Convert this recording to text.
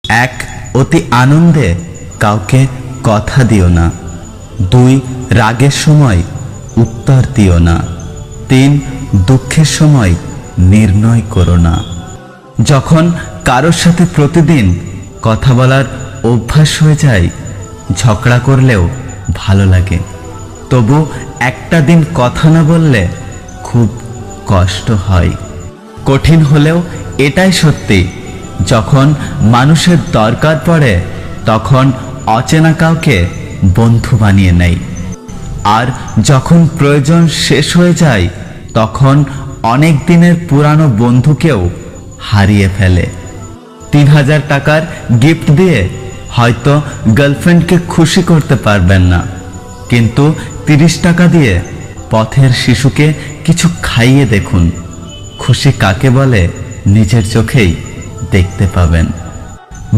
এক, অতি আনন্দে কাউকে কথা দিও না। 2, রাগের সময় উত্তর দিও না। 3, দুঃখের সময় নির্ণয় করো না। যখন কারোর সাথে প্রতিদিন কথা বলার অভ্যাস হয়ে যায়, ঝগড়া করলেও ভালো লাগে, তবু একটা দিন কথা না বললে খুব কষ্ট হয়। কঠিন হলেও এটাই সত্যি, যখন মানুষের দরকার পড়ে তখন অচেনা কাউকে বন্ধু বানিয়ে নেয়, আর যখন প্রয়োজন শেষ হয়ে যায় তখন অনেক দিনের পুরানো বন্ধুকেও হারিয়ে ফেলে। 3000 টাকার গিফট দিয়ে হয়তো গার্লফ্রেন্ডকে খুশি করতে পারবেন না, কিন্তু 30 টাকা দিয়ে পথের শিশুকে কিছু খাইয়ে দেখুন। খুশি কাকে বলে নিজের চোখেই দেখতে পাবেন।